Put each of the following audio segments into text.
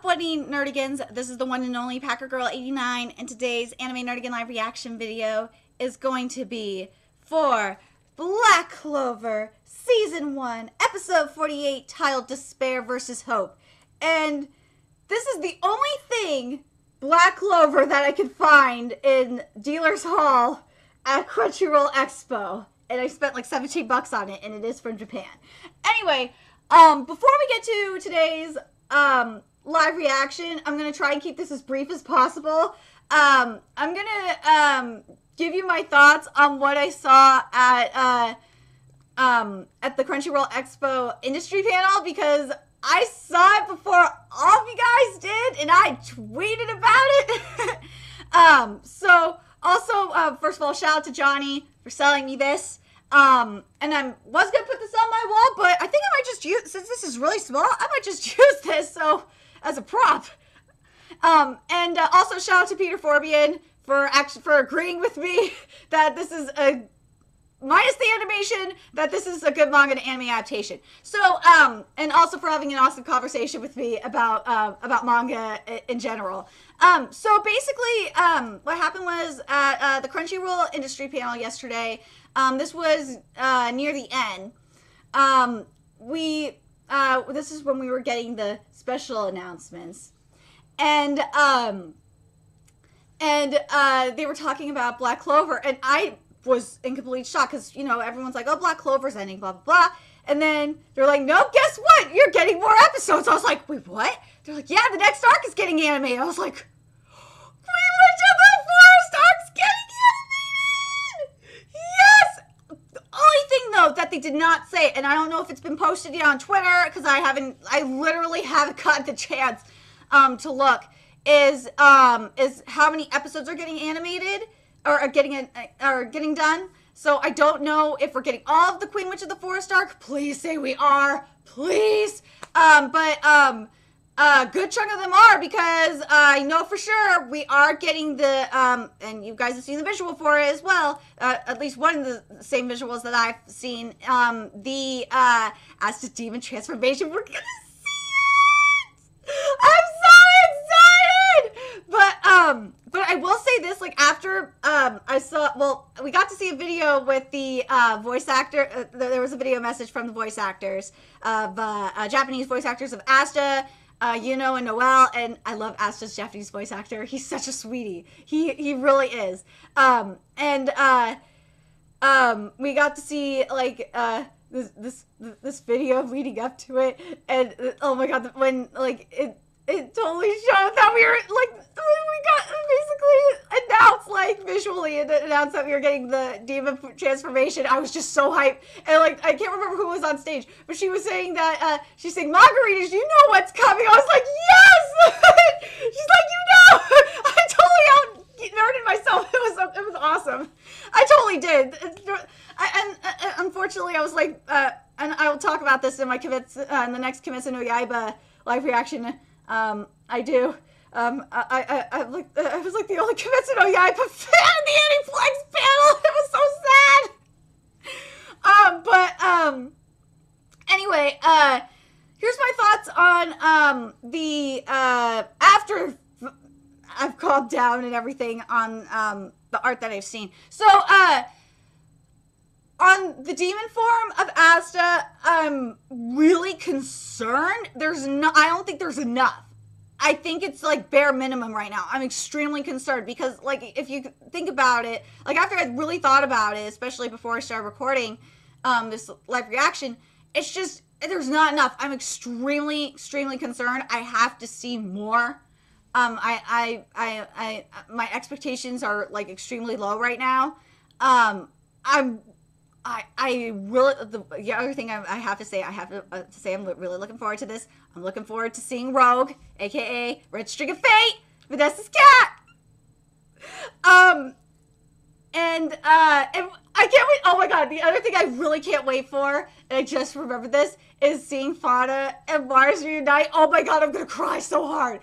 Buddy Nerdigans? This is the one and only Packer Girl 89, and today's Anime Nerdigan live reaction video is going to be for Black Clover Season 1, Episode 48, titled Despair vs. Hope. And this is the only thing Black Clover that I could find in Dealer's Hall at Crunchyroll Expo. And I spent like $17 on it, and it is from Japan. Anyway, before we get to today's live reaction, I'm going to try and keep this as brief as possible. I'm going to give you my thoughts on what I saw at the Crunchyroll Expo Industry Panel, because I saw it before all of you guys did, and I tweeted about it. So, also, first of all, shout out to Johnny for selling me this. And I was going to put this on my wall, but I think I might just use, since this is really small, I might just use this, so, as a prop. And also shout out to Peter Forbian for agreeing with me that this is minus the animation, that this is a good manga and anime adaptation. So, and also for having an awesome conversation with me about manga in general. So basically, what happened was at the Crunchyroll Industry Panel yesterday, this was near the end. This is when we were getting the special announcements, and they were talking about Black Clover, and I was in complete shock because, you know, everyone's like, oh, Black Clover's ending, blah, blah, blah. And then they're like, no, guess what? You're getting more episodes. I was like, wait, what? They're like, yeah, the next arc is getting animated. I was like, wait, the forest arc's getting animated! Yes! The only thing, though, that they did not say, and I don't know if it's been posted yet on Twitter, because I literally haven't gotten the chance to look, is how many episodes are getting animated, or are getting done. So I don't know if we're getting all of the Queen Witch of the Forest arc. Please say we are, please. But a good chunk of them are, because I know for sure we are getting the and you guys have seen the visual for it as well. At least one of the same visuals that I've seen. The as to demon transformation, we're gonna see it. I'm so excited. But I will say this, like, after we got to see a video with the voice actor. There was a video message from the voice actors of Japanese voice actors of Asta, Yuno, and Noelle, and I love Asta's Japanese voice actor. He's such a sweetie. He really is. We got to see, like, this video leading up to it, and oh my god, when, like, it totally showed that we were, like, we got basically announced, like, visually, and announced that we were getting the demon transformation. I was just so hyped. And, like, I can't remember who was on stage, but she was saying that, she's saying, Margaritas, you know what's coming. I was like, yes! She's like, you know! I totally out-nerded myself. It was awesome. I totally did. And unfortunately, I was like, and I will talk about this in my in the next Kimetsu no Yaiba live reaction. I do. I was like the only Kimetsu no Yaiba fan in the Aniplex panel. It was so sad. Anyway, here's my thoughts on the after I've calmed down and everything on the art that I've seen. So on the demon form of Asta, I'm really concerned. I don't think there's enough. I think it's, like, bare minimum right now. I'm extremely concerned because, like, if you think about it, like, after I really thought about it, especially before I started recording this live reaction, it's just, there's not enough. I'm extremely, extremely concerned. I have to see more. My expectations are, like, extremely low right now. I really, the other thing I have to say, I'm really looking forward to this. I'm looking forward to seeing Rogue, aka Red String of Fate, Vanessa's cat. And I can't wait. Oh my god, the other thing I really can't wait for, and I just remembered this, is seeing Fauna and Mars reunite. Oh my god, I'm gonna cry so hard.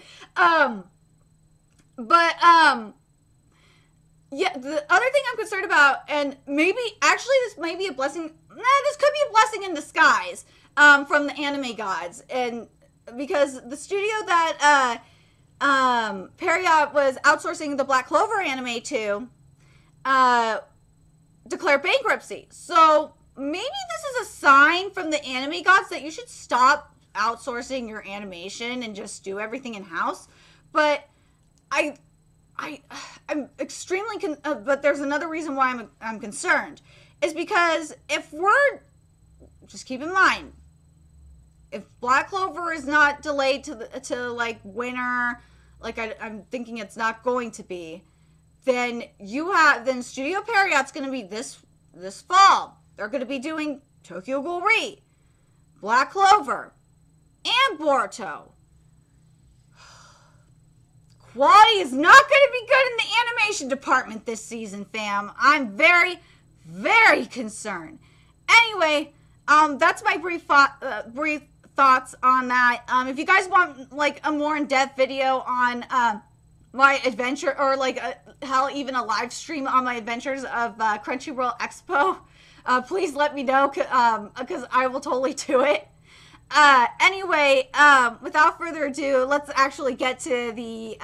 Yeah, the other thing I'm concerned about, and maybe, actually this might be a blessing, this could be a blessing in disguise, from the anime gods, and because the studio that Period was outsourcing the Black Clover anime to declared bankruptcy. So maybe this is a sign from the anime gods that you should stop outsourcing your animation and just do everything in house. But I'm extremely but there's another reason why I'm concerned, is because if we're, just keep in mind, if Black Clover is not delayed to like winter, like I'm thinking it's not going to be, then Studio Period's going to be this fall. They're going to be doing Tokyo Ghoul Re, Black Clover, and Boruto. Quality is not going to be good in the animation department this season, fam. I'm very, very concerned. Anyway, that's my brief thoughts on that. If you guys want like a more in-depth video on my adventure, or like hell, even a live stream on my adventures of Crunchyroll Expo, please let me know, because I will totally do it. Anyway, without further ado, let's actually get to the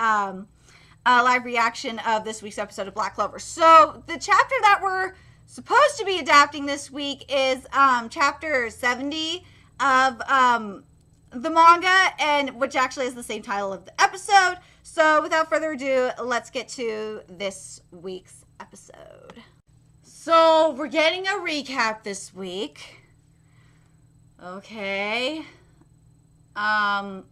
live reaction of this week's episode of Black Clover. So the chapter that we're supposed to be adapting this week is chapter 70 of the manga, and which actually is the same title of the episode. So without further ado, let's get to this week's episode. So we're getting a recap this week. Okay. Recap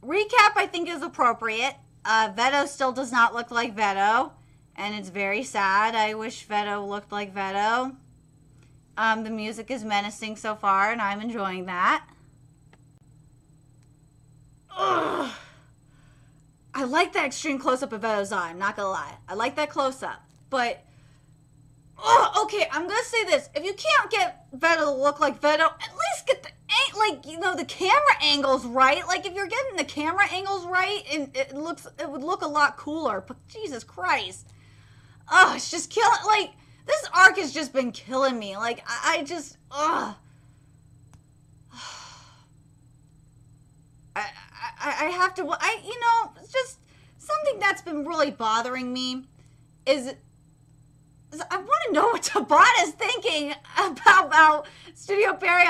I think is appropriate. Veto still does not look like Veto, and it's very sad. I wish Veto looked like Veto. The music is menacing so far, and I'm enjoying that. Ugh. I like that extreme close-up of Veto's eye, I'm not gonna lie. I like that close-up, but okay, I'm gonna say this. If you can't get Veto to look like Veto, at least get the camera angles right. Like, if you're getting the camera angles right, and it would look a lot cooler. But Jesus Christ. Oh, it's just killing, like, this arc has just been killing me. Like, I just, I have to, it's just something that's been really bothering me is I want to know what Tabata's thinking about how Studio Period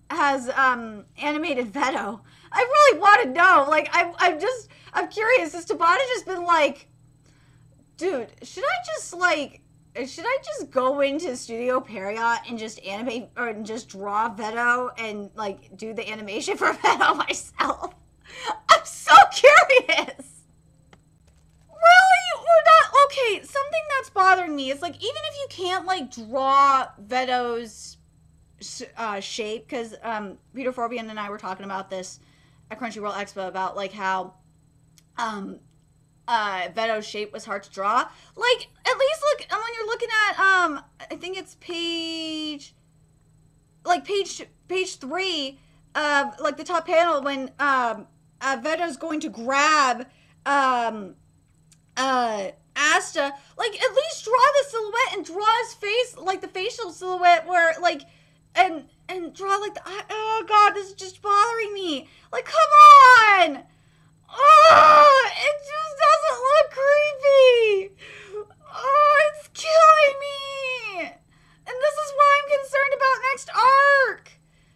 has animated Veto. I really want to know. Like, I'm curious. Has Tabata just been like, dude, should I just go into Studio Period and just animate or just draw Veto and like do the animation for Veto myself? I'm so curious. Really? Or not? Okay, something that's bothering me is, like, even if you can't, like, draw Veto's shape, because Peter Forbian and I were talking about this at Crunchyroll Expo, about, like, how Veto's shape was hard to draw. Like, at least look, when you're looking at, I think it's page 3, like, the top panel, when Veto's going to grab Asta, like, at least draw the silhouette and draw his face, like the facial silhouette, where, like, and draw, like, oh god, this is just bothering me. Like, come on! Oh, it just doesn't look creepy. Oh, it's killing me. And this is why I'm concerned about next arc,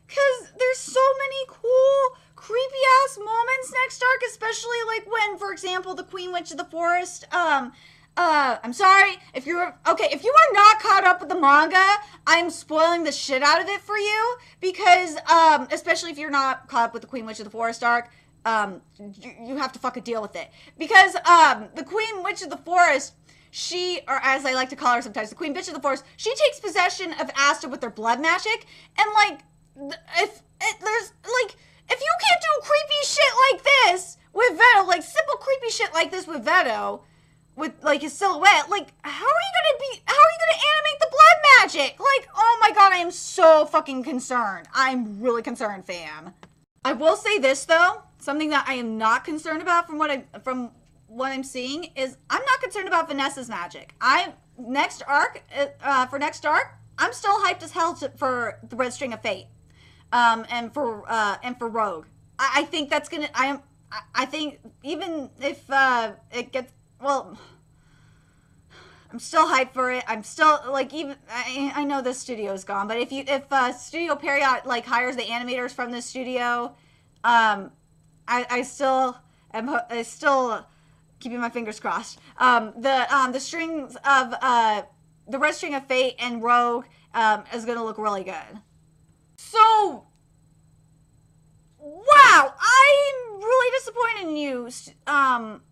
because there's so many cool, creepy ass moments next arc, especially like when, for example, the Queen Witch of the Forest, I'm sorry, if you are not caught up with the manga, I'm spoiling the shit out of it for you, because, especially if you're not caught up with the Queen Witch of the Forest arc, you have to fucking deal with it, because, the Queen Witch of the Forest, she, or as I like to call her sometimes, the Queen Bitch of the Forest, she takes possession of Asta with her blood magic, and, like, if you can't do creepy shit like this with Veto, like simple creepy shit like this with Veto, with like his silhouette, like how are you gonna animate the blood magic? Like, oh my god, I am so fucking concerned. I'm really concerned, fam. I will say this though, something that I am not concerned about from what I'm seeing is I'm not concerned about Vanessa's magic. For next arc, I'm still hyped as hell for the Red String of Fate. and for Rogue. I think that's gonna. I think even if it gets, well, I'm still hyped for it. I'm still like, even I know this studio is gone, but if Studio Period like hires the animators from this studio, I still keeping my fingers crossed. The strings of the Red String of Fate and Rogue is gonna look really good. So, wow, I'm really disappointed in you,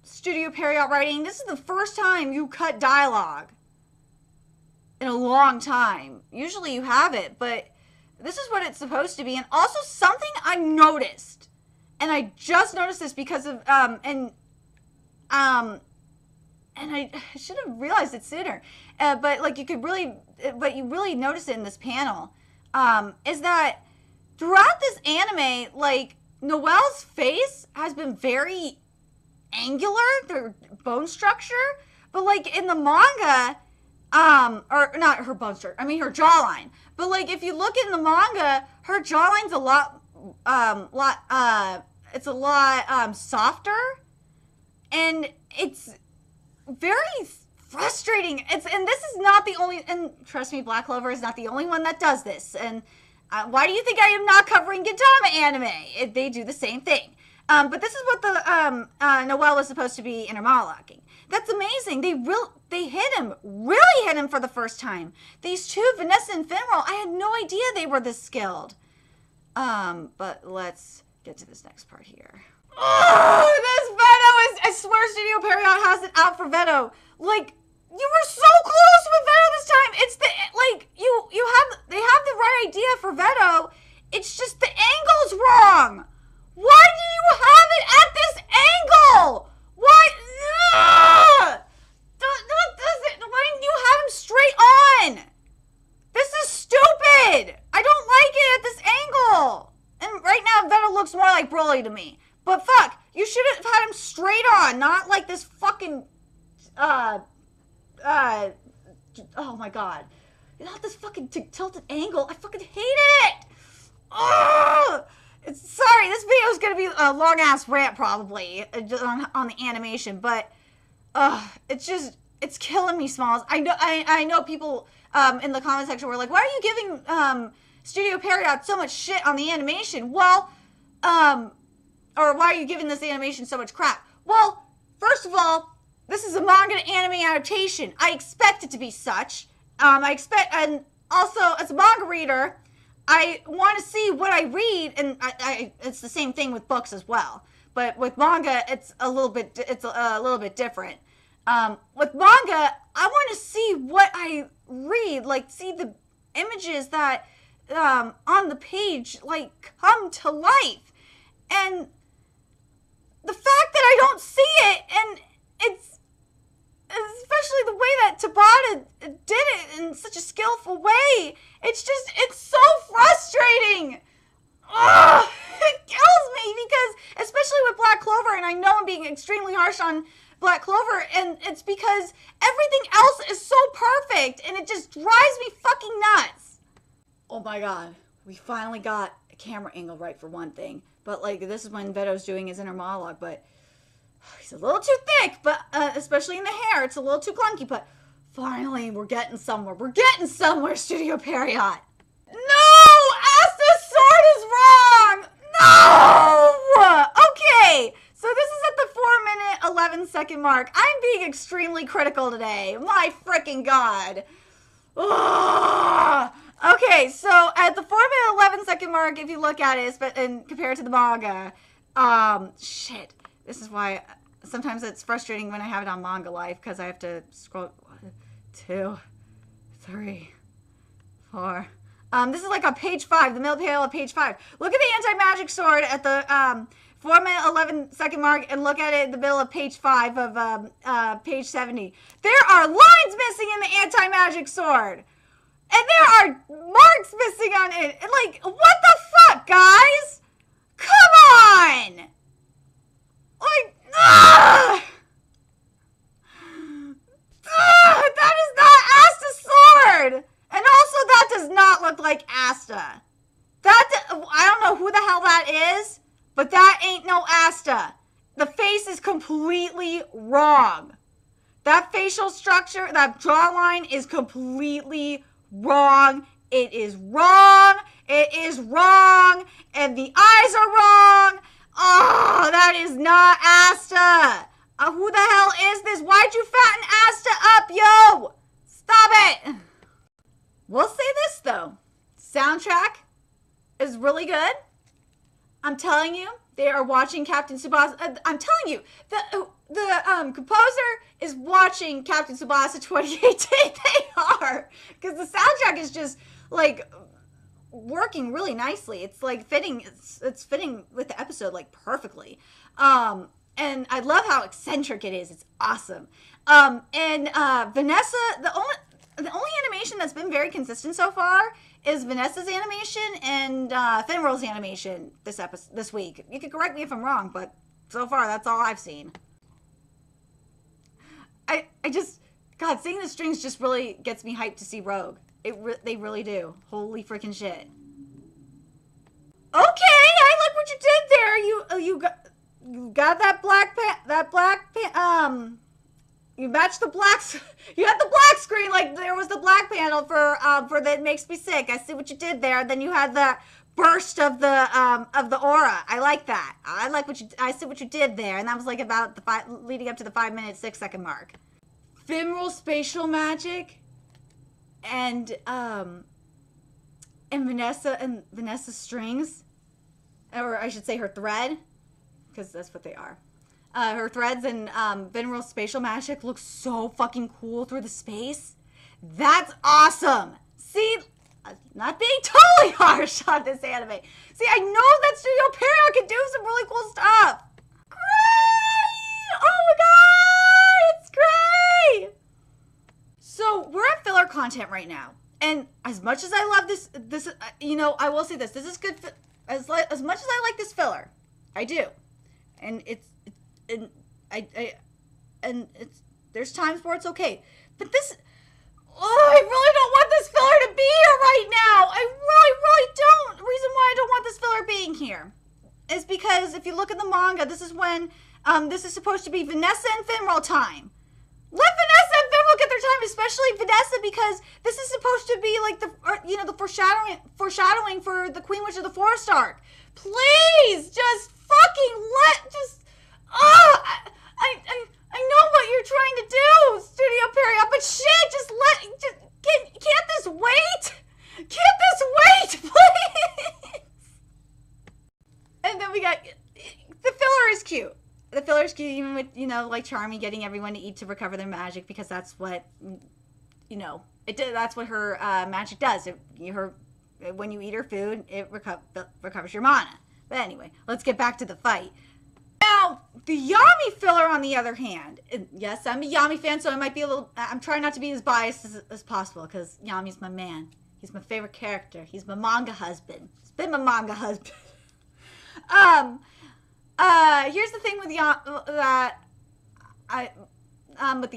Studio Period Writing. This is the first time you cut dialogue in a long time. Usually you have it, but this is what it's supposed to be. And also something I noticed, and I just noticed this because of, and I should have realized it sooner, but like you really notice it in this panel, is that throughout this anime, like, Noelle's face has been very angular, their bone structure, but like in the manga, or not her bone structure, I mean her jawline, but like if you look in the manga, her jawline's a lot softer, and it's very frustrating. And this is not the only, and trust me, Black Clover is not the only one that does this. And why do you think I am not covering Gintama anime? They do the same thing. But this is what the Noelle was supposed to be in her monologuing. That's amazing. They really hit him for the first time. These two, Vanessa and Femoral, I had no idea they were this skilled. But let's get to this next part here. Oh, this Veto is, I swear Studio Period has it out for Veto. Like, you were so close with Veto this time. It's the, like, they have the right idea for Veto. It's just the angle's wrong. Why do you have it at this angle? Why? Why didn't you have him straight on? This is stupid. I don't like it at this angle. And right now, Veto looks more like Broly to me. But fuck, you should have had him straight on, not like this fucking, oh my god. Not this fucking tilted angle. I fucking hate it. Oh, sorry, this video is gonna be a long ass rant probably on the animation, but it's killing me, Smalls. I know people in the comment section were like, why are you giving Studio Period so much shit on the animation? Well, or why are you giving this animation so much crap? Well, first of all, this is a manga to anime adaptation. I expect it to be such. And also, as a manga reader, I want to see what I read, and it's the same thing with books as well. But with manga, it's a little bit different. With manga, I want to see what I read, like see the images that on the page like come to life, and the fact that I don't see it, and it's especially the way that Tabata did it in such a skillful way. It's so frustrating. Ugh, it kills me because, especially with Black Clover, and I know I'm being extremely harsh on Black Clover, and it's because everything else is so perfect, and it just drives me fucking nuts. Oh my god, we finally got a camera angle right for one thing. But, like, this is when Veto's doing his inner monologue, but he's a little too thick, but, especially in the hair, it's a little too clunky, but finally, we're getting somewhere. We're getting somewhere, Studio Period. No! Asta's sword is wrong! No! Okay, so this is at the 4-minute, 11-second mark. I'm being extremely critical today. My freaking god. Ugh. Okay, so at the 4-minute, 11-second mark, if you look at it, and compare it to the manga, shit. This is why sometimes it's frustrating when I have it on Manga Life, because I have to scroll 1, 2, 3, 4. This is like on page 5, the middle panel of page 5. Look at the anti-magic sword at the 4-minute, 11-second mark, and look at it in the middle of page 5 of page 70. There are lines missing in the anti-magic sword! And there are marks missing on it. Like, what the fuck, guys? Come on! Like, that is not Asta's sword! And also, that does not look like Asta. is, but that ain't no Asta. The face is completely wrong. That facial structure, that jawline is completely wrong. It is wrong. It is wrong. And the eyes are wrong. Oh, that is not Asta. Who the hell is this? Why'd you fatten Asta up, yo? Stop it. We'll say this, though. Soundtrack is really good. I'm telling you, they are watching Captain Tsubasa. I'm telling you, the composer is watching Captain Tsubasa 2018. They are. Because the soundtrack is just, like, working really nicely. It's, like, fitting. It's fitting with the episode, like, perfectly. And I love how eccentric it is. It's awesome. And Vanessa, the only animation that's been very consistent so far is Vanessa's animation and Femorals' animation this week. You can correct me if I'm wrong, but so far that's all I've seen. I just, God, seeing the strings just really gets me hyped to see Rogue. They really do. Holy freaking shit. Okay, I like what you did there. You got that you matched the blacks. You had the black screen, like there was the black panel for That Makes Me Sick. I see what you did there. Then you had the burst of the aura. I like that. I see what you did there, and that was like about leading up to the 5-minute 6-second mark. Femoral spatial magic, and Vanessa's strings, or I should say her thread, because that's what they are. Her threads and Femoral spatial magic look so fucking cool through the space. That's awesome. See, not being totally harsh on this anime. See, I know that Studio Period can do some really cool stuff. Great! Oh my god, it's great! So we're at filler content right now, and as much as I love this, I will say this: this is good. As much as I like this filler, I do, and there's times where it's okay, but this. Oh, I really don't want this filler to be here right now. I really don't. The reason why I don't want this filler being here is because if you look at the manga, this is when this is supposed to be Vanessa and Femoral time. Let Vanessa and Femoral get their time, especially Vanessa, because this is supposed to be like the foreshadowing for the Queen Witch of the Forest arc. Please, just fucking I know what you're trying to do, Studio Period, but shit, can't this wait? Can't this wait, please? And then we got, the filler is cute. The filler is cute, even with, like Charmy getting everyone to eat to recover their magic, because that's what, that's what her magic does. When you eat her food, it recovers your mana. But anyway, let's get back to the fight. Now, the Yami filler, on the other hand, yes, I'm a Yami fan, so I'm trying not to be as biased as possible, because Yami's my man. He's my favorite character. He's my manga husband. He's been my manga husband. Here's the thing with the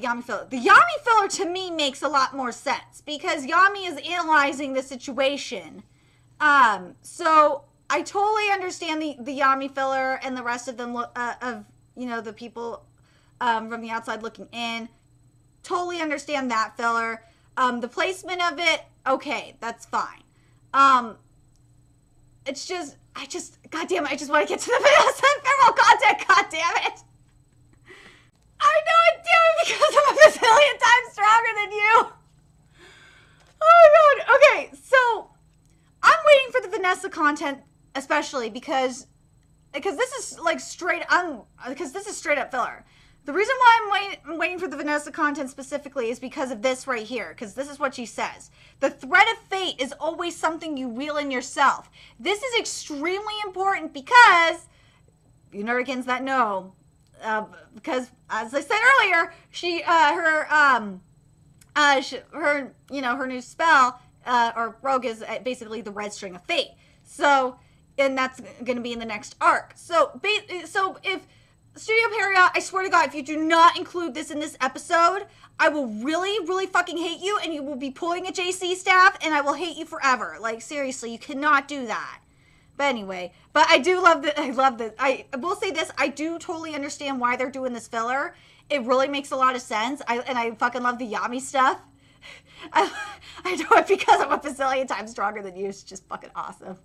Yami filler. The Yami filler, to me, makes a lot more sense, because Yami is analyzing the situation. So I totally understand the Yami filler and the rest of them, the people from the outside looking in. Totally understand that filler. The placement of it, okay, that's fine. It's just, God damn it, I just want to get to the Vanessa and Femoral content, god damn it. I know it, damn it, because I'm a bazillion times stronger than you. Oh my god, okay, so I'm waiting for the Vanessa content, especially because this is like straight up filler. The reason why I'm waiting for the Vanessa content specifically is because of this right here, because this is what she says. The thread of fate is always something you wheel in yourself. This is extremely important because, you nerdigans that know, because as I said earlier, her new spell, or rogue, is basically the red string of fate. So, and that's going to be in the next arc. So if Studio Period, I swear to God, if you do not include this in this episode, I will really, really fucking hate you, and you will be pulling a JC staff, and I will hate you forever. Like, seriously, you cannot do that. But anyway, but I do love that. I love that. I will say this. I do totally understand why they're doing this filler. It really makes a lot of sense. I fucking love the Yami stuff. I do it because I'm a bazillion times stronger than you. It's just fucking awesome.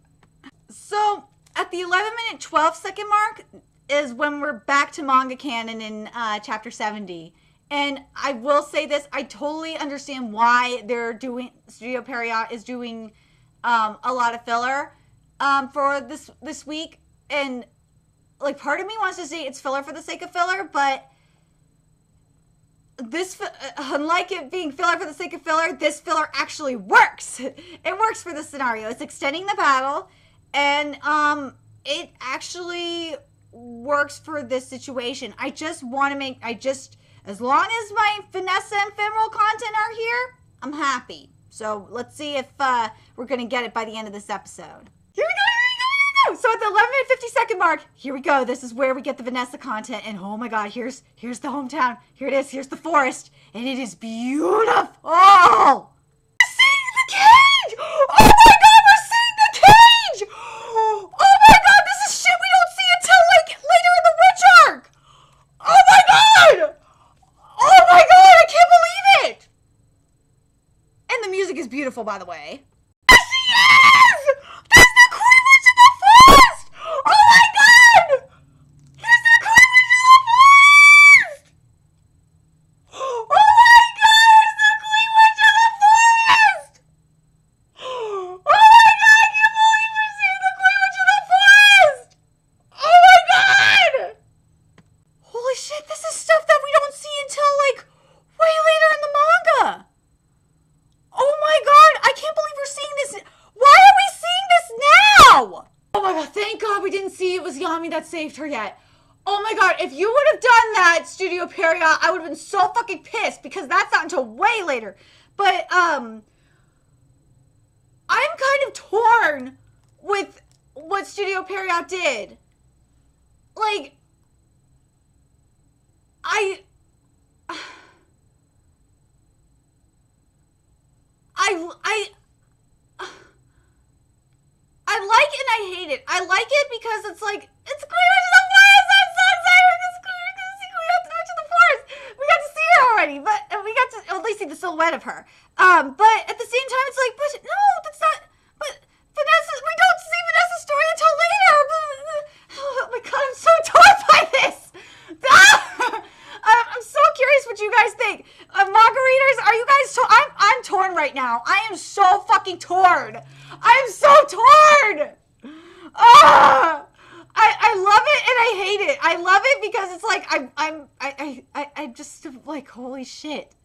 So at the 11-minute 12-second mark is when we're back to manga canon in chapter 70. And I will say this. I totally understand why they're doing, Studio Period is doing a lot of filler for this week. And like part of me wants to say it's filler for the sake of filler, but this, unlike it being filler for the sake of filler, this filler actually works. It works for this scenario. It's extending the battle, and it actually works for this situation. I just want to make, as long as my Vanessa and Femoral content are here, I'm happy. So let's see if we're going to get it by the end of this episode. Here we go. So at the 11-minute 50-second mark, here we go. This is where we get the Vanessa content. And oh my god, here's the hometown. Here it is. Here's the forest. And it is beautiful. We're seeing the cage! Oh my god, we're seeing the cage! Oh my god, this is shit we don't see until like later in the Witch arc! Oh my god! Oh my god, I can't believe it! And the music is beautiful, by the way. Yes, she is! That's the Queen Witch of the Forest! Oh my god! Here's the Queen Witch of the Forest! Oh my god, here's the Queen Witch of the Forest! Oh my god, I can't believe we're seeing the Queen Witch of the Forest! Oh my god! Holy shit, this is stuff that we don't see until like way later in the manga! Oh my god, I can't believe we're seeing this. Why are we seeing this now? Oh my god, thank god we didn't see it was Yami that saved her yet. Oh my god, if you would have done that, Studio Period, I would have been so fucking pissed because that's not until way later. But, I'm kind of torn with what Studio Period did. Like, I like it and I hate it. I like it because it's like, it's Queen Witch of the Forest! I'm so excited! We're gonna see Queen Witch of the Forest! We got to see her already, but we got to at least see the silhouette of her. But at the same time, it's like, but no, that's not, but Vanessa, we don't see Vanessa's story until later! Oh my god, I'm so torn by this! I'm so curious what you guys think. Manga readers, are you guys I'm torn right now. I am so fucking torn. I am so torn. I love it and I hate it. I love it because it's like I'm just like, holy shit.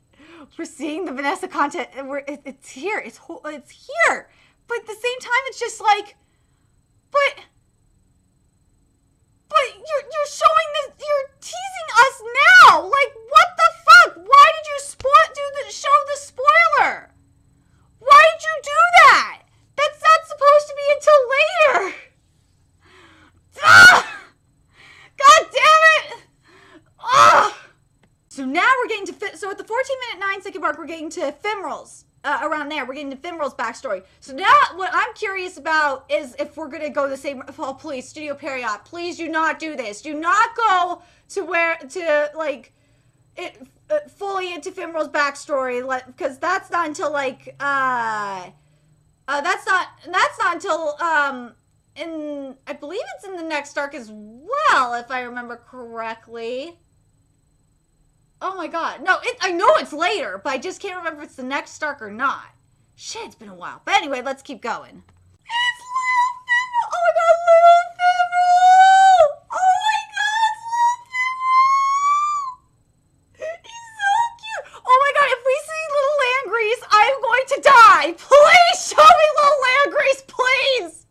We're seeing the Vanessa content and it's here. It's here. But at the same time, it's just like, but you're showing this, you're teasing us now. Like, what the fuck? Why did you show the spoiler? Why did you do that? That's not supposed to be until later. Ah! God damn it! Ah! So now we're getting to, so at the 14-minute 9-second mark, we're getting to Femorals. Around there, we're getting to Femorals' backstory. So now, what I'm curious about is if we're gonna go the same. Oh, please, Studio Period, please do not do this. Do not go to like it fully into Femorals' backstory, because that's not until like that's not until in, I believe it's in the next arc as well, if I remember correctly. Oh my god. No, I know it's later, but I just can't remember if it's the next arc or not. Shit, it's been a while. But anyway, let's keep going. It's Little Femoral! Oh my god, Little Femoral! Oh my god, it's Little Femoral! He's so cute! Oh my god, if we see Little Landrace, I'm going to die! Please show me Little Landrace, please!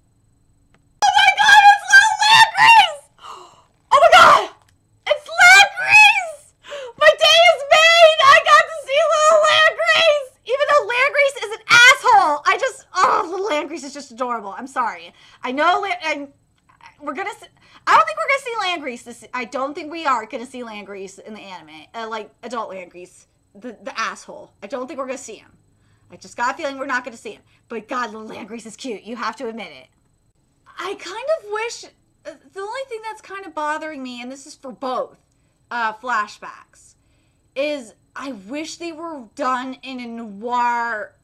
Oh my god, it's Little Landrace! Oh my god! It's Landrace! My day is made! I got to see Little Landrace! Even though Landrace is an asshole! Little Landrace is just adorable. I'm sorry. I know, we're gonna see, I don't think we're gonna see Landrace. I don't think we are gonna see Landrace in the anime. Like, adult Landrace. The asshole. I don't think we're gonna see him. I just got a feeling we're not gonna see him. But god, Little Landrace is cute. You have to admit it. I kind of wish, the only thing that's kind of bothering me, and this is for both flashbacks, is I wish they were done in a noir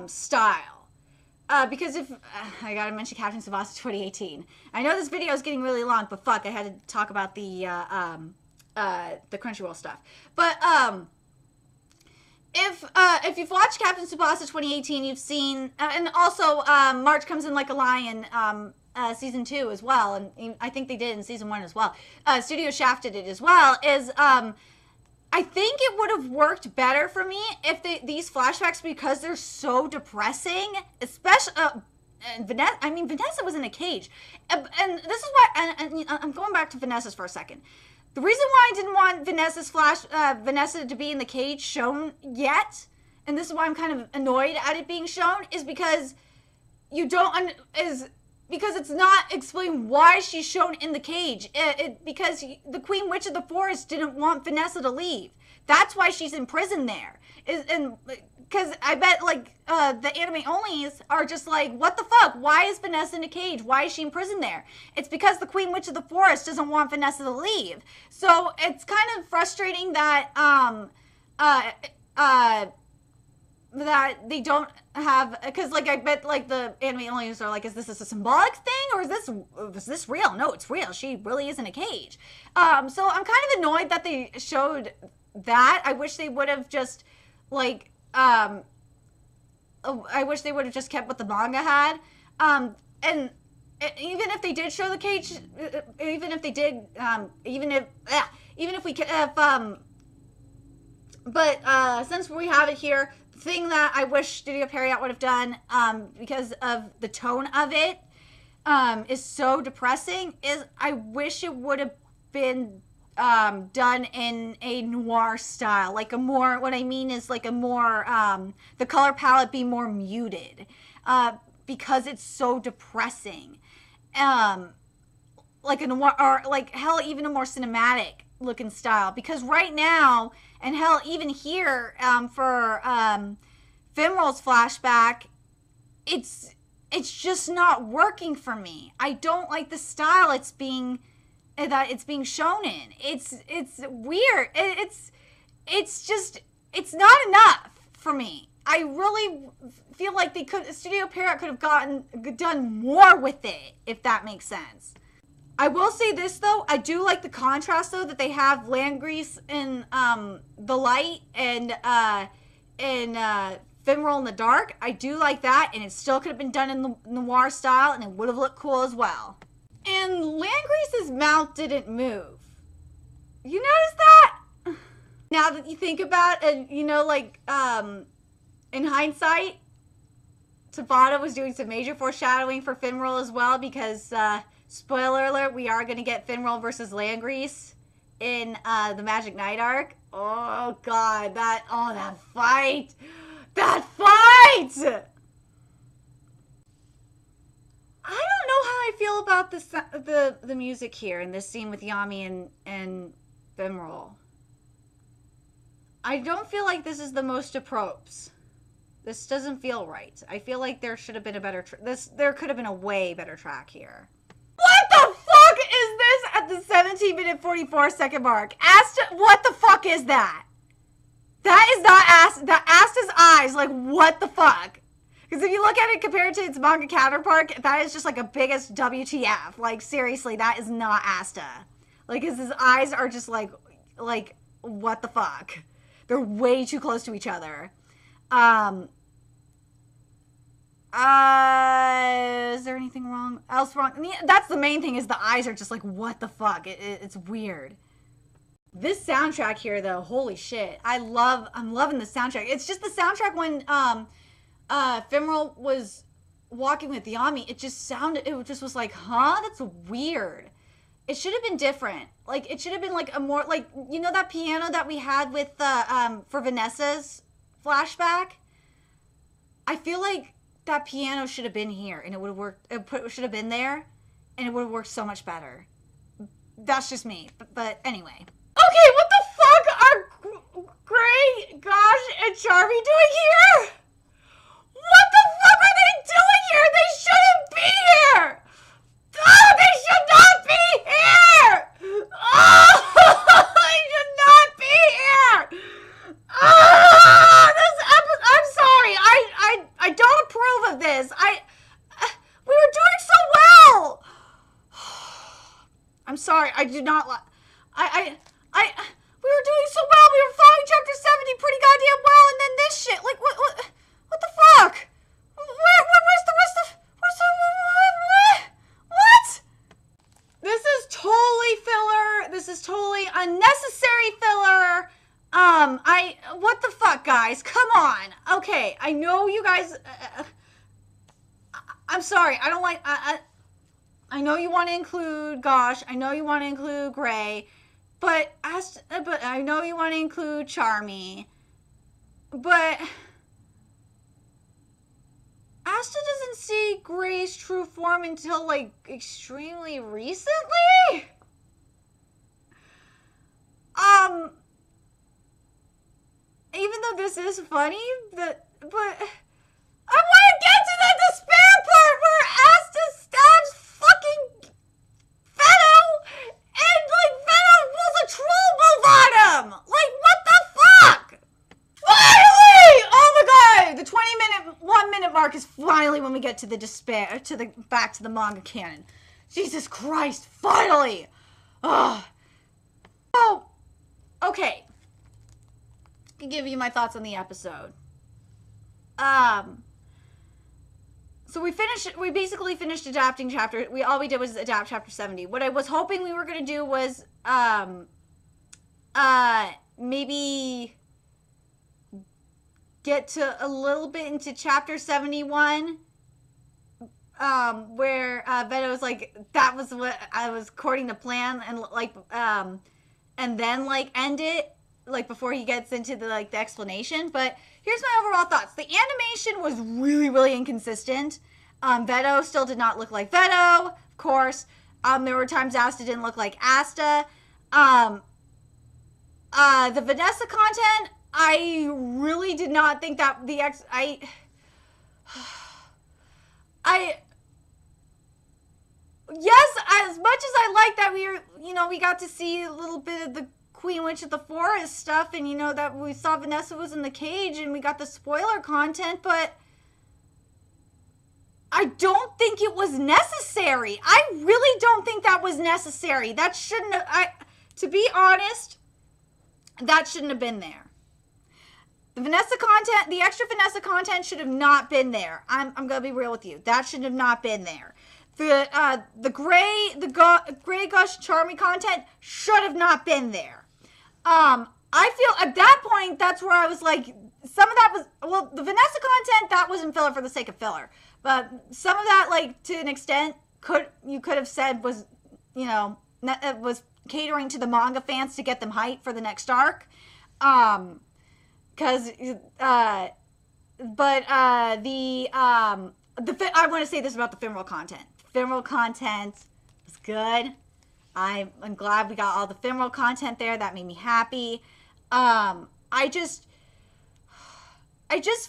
style. Because if, I gotta mention Captain Tsubasa 2018. I know this video is getting really long, but fuck, I had to talk about the Crunchyroll stuff. But, if you've watched Captain Tsubasa 2018, you've seen, and also, March Comes in Like a Lion, season 2 as well, and I think they did in season 1 as well. Studio Shaft did it as well, is, I think it would have worked better for me if these flashbacks, because they're so depressing, especially, Vanessa was in a cage. And this is why, and I'm going back to Vanessa's for a second. The reason why I didn't want Vanessa to be in the cage shown yet, and this is why I'm kind of annoyed at it being shown, is because because it's not explained why she's shown in the cage. Because the Queen Witch of the Forest didn't want Vanessa to leave. That's why she's in prison there. Because I bet, like, the anime onlys are just like, what the fuck? Why is Vanessa in a cage? Why is she in prison there? It's because the Queen Witch of the Forest doesn't want Vanessa to leave. So it's kind of frustrating that, that they don't have, because, like, I bet, like, the anime onlys are like, is this a symbolic thing, or is this real? No, it's real. She really is in a cage. So I'm kind of annoyed that they showed that. I wish they would have just, like, I wish they would have just kept what the manga had. And even if they did show the cage, even if since we have it here, the thing that I wish Studio Period would have done, because of the tone of it, is so depressing, is I wish it would have been done in a noir style, like a more, what I mean is like a more, the color palette be more muted, because it's so depressing, like a noir, or like, hell, even a more cinematic looking style, because right now, and hell, even here, for, Femorals flashback, it's just not working for me. I don't like the style it's being shown in. It's weird. It's not enough for me. I really feel like Studio Period could have done more with it, if that makes sense. I will say this though, I do like the contrast though, that they have Landrace in the light and Femoral in the dark. I do like that, and it still could have been done in the noir style, and it would have looked cool as well. And Landrace's mouth didn't move. You notice that? Now that you think about it, you know, like, in hindsight, Tabata was doing some major foreshadowing for Femoral as well, because, spoiler alert, we are going to get Femoral versus Landrace in, the Magic Knight arc. Oh, God, that fight! That fight! I don't know how I feel about the music here in this scene with Yami and Femoral. I don't feel like this is the most appropriate. This doesn't feel right. I feel like there should have been a better there could have been a way better track here. What the fuck is this at the 17-minute 44-second mark? Asta, what the fuck is that? That is not Asta's eyes, like, what the fuck? Because if you look at it compared to its manga counterpart, that is just like a biggest WTF. Like, seriously, that is not Asta. Like, his eyes are just like, what the fuck? They're way too close to each other. Is there anything else wrong? That's the main thing, is the eyes are just like, what the fuck? It's weird. This soundtrack here, though, holy shit. I'm loving the soundtrack. It's just the soundtrack when, Femoral was walking with Yami, it just was like, huh? That's weird. It should have been different. Like, it should have been like a more, like, you know that piano that we had with, for Vanessa's flashback? I feel like that piano should have been here, and it would have worked, it should have been there, and it would have worked so much better. That's just me, but anyway. Okay, what the fuck are Gray, Gosh, and Charmy doing here? What the fuck are they doing here? They shouldn't be here! I'm sorry. I do not like... We were doing so well. We were following chapter 70 pretty goddamn well, and then this shit. Like, what the fuck? Where's the rest of... What? This is totally filler. This is totally unnecessary filler. What the fuck, guys? Come on. Okay, I know you guys... I'm sorry. I don't like... I know you want to include Gosh. I know you want to include Gray. But I know you want to include Charmy. But Asta doesn't see Gray's true form until, like, extremely recently? Even though this is funny, but I want to get to the despair part where Asta stabs fucking Veto, and, like, Veto pulls a troll move on him! Like, what the fuck? Finally! Oh my god! The 1 minute mark is finally when we get to the despair, back to the manga canon. Jesus Christ, finally! Ugh. Oh, okay. I can give you my thoughts on the episode. So we basically finished adapting all we did was adapt chapter 70. What I was hoping we were going to do was, maybe get to a little bit into chapter 71, where, Veto's like, that was what I was according to plan, and, like, and then, like, end it, like, before he gets into the, like, the explanation. But here's my overall thoughts. The animation was really, really inconsistent. Veto still did not look like Veto, of course. There were times Asta didn't look like Asta. The Vanessa content, I really did not think that yes, as much as I like that we got to see a little bit of the Queen Witch of the Forest stuff, and, you know, that we saw Vanessa was in the cage, and we got the spoiler content, but I don't think it was necessary. I really don't think that was necessary. That shouldn't have, to be honest, that shouldn't have been there. The Vanessa content, the extra Vanessa content should have not been there. I'm gonna be real with you. That should have not been there. The Gray Gush Charmy content should have not been there. I feel at that point, that's where I was like, some of that was, well, the Vanessa content, that wasn't filler for the sake of filler. But some of that, like, to an extent, you could have said was, you know, was catering to the manga fans to get them hyped for the next arc. I want to say this about the Femoral content. Femoral content was good. I'm glad we got all the Femoral content there. That made me happy. I just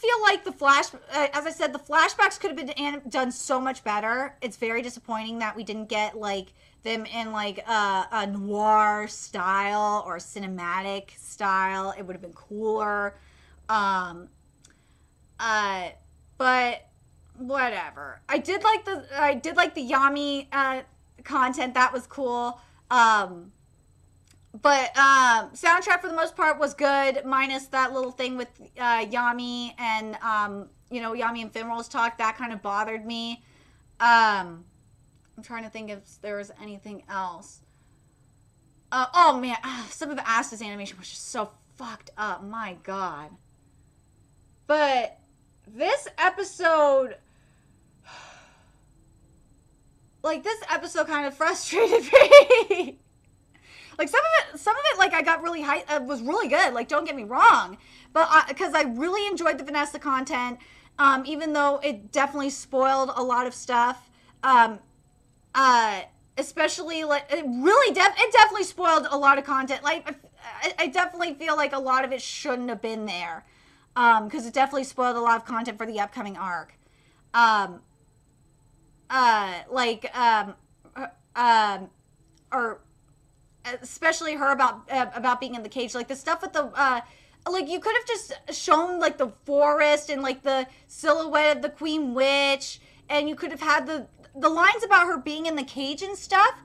feel like as I said, the flashbacks could have been done so much better. It's very disappointing that we didn't get, like, them in, like, a noir style or cinematic style. It would have been cooler. But whatever. I did like the Yami content. That was cool. But soundtrack for the most part was good, minus that little thing with Yami and Yami and Femorals talk. That kind of bothered me. I'm trying to think if there was anything else. Oh man, some of the Asta's animation was just so fucked up. My god. But this episode, kind of frustrated me. Like, some of it, like, I got really hyped, was really good, like, don't get me wrong, but, because I really enjoyed the Vanessa content, even though it definitely spoiled a lot of stuff, especially, like, it definitely spoiled a lot of content, like, I definitely feel like a lot of it shouldn't have been there, because it definitely spoiled a lot of content for the upcoming arc, or especially her about being in the cage, like the stuff with the like, you could have just shown, like, the forest and, like, the silhouette of the Queen Witch, and you could have had the lines about her being in the cage and stuff.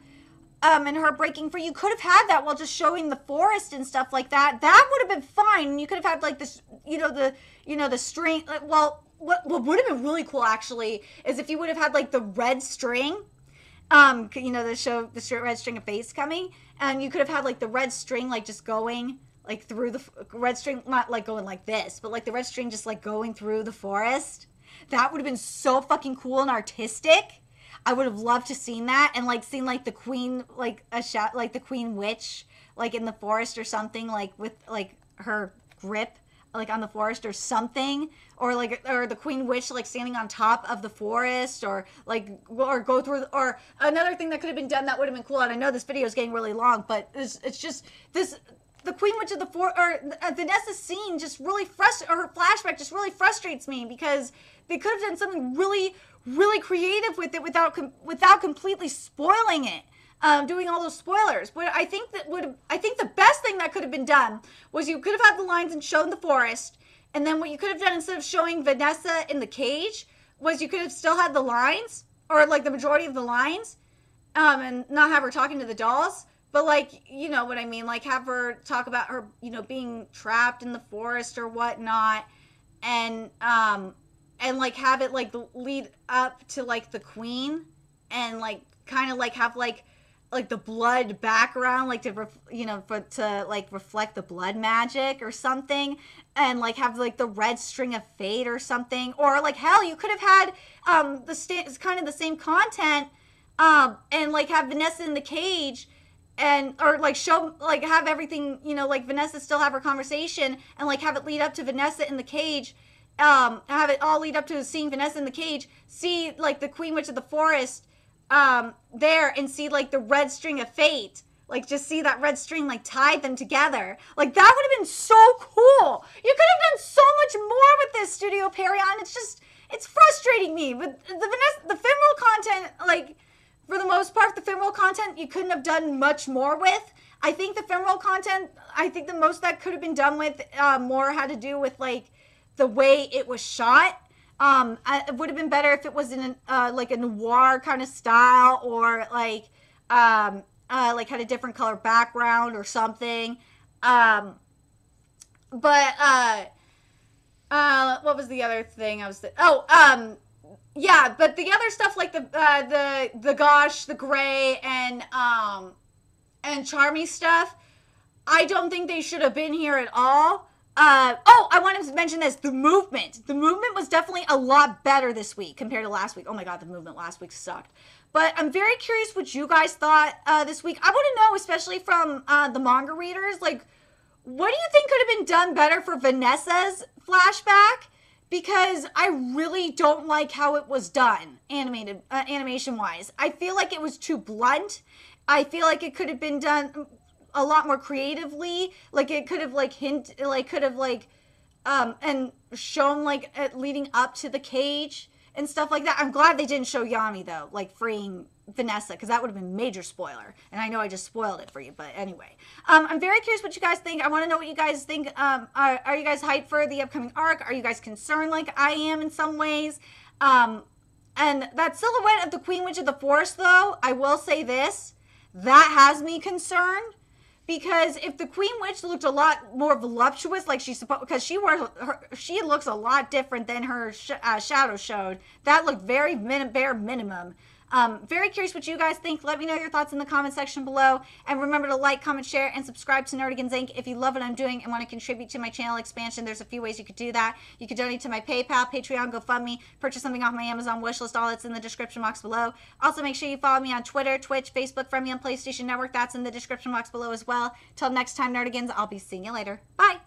and her breaking free. You could have had that while just showing the forest and stuff like that. That would have been fine. You could have had like this, the string. Well, what would have been really cool actually is if you would have had like the red string. The red string of fates coming, and you could have had like the red string like just going like through the red string, not like going like this, but like the red string just like going through the forest. That would have been so fucking cool and artistic. I would have loved to seen that, and like seen like the queen, like a shot, like the queen witch, like in the forest or something, like with like her grip, like on the forest or something, or the queen witch like standing on top of the forest, or go through. Or another thing that could have been done that would have been cool. And I know this video is getting really long, but it's just this. The Queen Witch of the Vanessa's scene just really her flashback just really frustrates me, because they could have done something really, really creative with it without completely spoiling it, doing all those spoilers. But I think the best thing that could have been done was you could have had the lines and shown the forest, and then what you could have done instead of showing Vanessa in the cage was you could have still had the lines, or like the majority of the lines, and not have her talking to the dolls. But, like, you know what I mean? Like, have her talk about her, being trapped in the forest or whatnot. And like, have it, like, lead up to, like, the queen. And, like, kind of, like, have, like the blood background, like, to reflect the blood magic or something. And, like, have, like, the red string of fate or something. Or, like, hell, you could have had kind of the same content. And, like, have Vanessa in the cage. Or like show, like have everything, like Vanessa still have her conversation, and like have it lead up to Vanessa in the cage, have it all lead up to seeing Vanessa in the cage, see like the Queen Witch of the Forest, there, and see like the red string of fate, like just see that red string like tied them together. Like that would have been so cool. You could have done so much more with this, Studio Perion. It's frustrating me. But the Femoral content, like, for the most part, the Femoral content you couldn't have done much more with. I think the Femoral content, the most that could have been done with more had to do with, like, the way it was shot. It would have been better if it was in like a noir kind of style, or like had a different color background or something. What was the other thing I was... Yeah, but the other stuff like the Gosh, the Gray, and Charmy stuff, I don't think they should have been here at all. I wanted to mention this. The movement was definitely a lot better this week compared to last week. Oh my god, the movement last week sucked. But I'm very curious what you guys thought this week. I want to know, especially from the manga readers, like, what do you think could have been done better for Vanessa's flashback? Because I really don't like how it was done, animation-wise. I feel like it was too blunt. I feel like it could have been done a lot more creatively. Like, it could have, and shown, like, leading up to the cage and stuff like that. I'm glad they didn't show Yami, though, like, freeing Vanessa, because that would have been a major spoiler. And I know I just spoiled it for you, but anyway. I'm very curious what you guys think. I want to know what you guys think. Are you guys hyped for the upcoming arc? Are you guys concerned like I am in some ways? And that silhouette of the Queen Witch of the Forest, though, I will say this. That has me concerned. Because if the Queen Witch looked a lot more voluptuous, like she's supposed, because she looks a lot different than her shadow showed. That looked very bare minimum. Very curious what you guys think. Let me know your thoughts in the comment section below. And remember to like, comment, share, and subscribe to Nerdigans Inc. if you love what I'm doing and want to contribute to my channel expansion. There's a few ways you could do that. You could donate to my PayPal, Patreon, GoFundMe, purchase something off my Amazon wishlist. All that's in the description box below. Also, make sure you follow me on Twitter, Twitch, Facebook, friend me on PlayStation Network. That's in the description box below as well. Till next time, Nerdigans, I'll be seeing you later. Bye!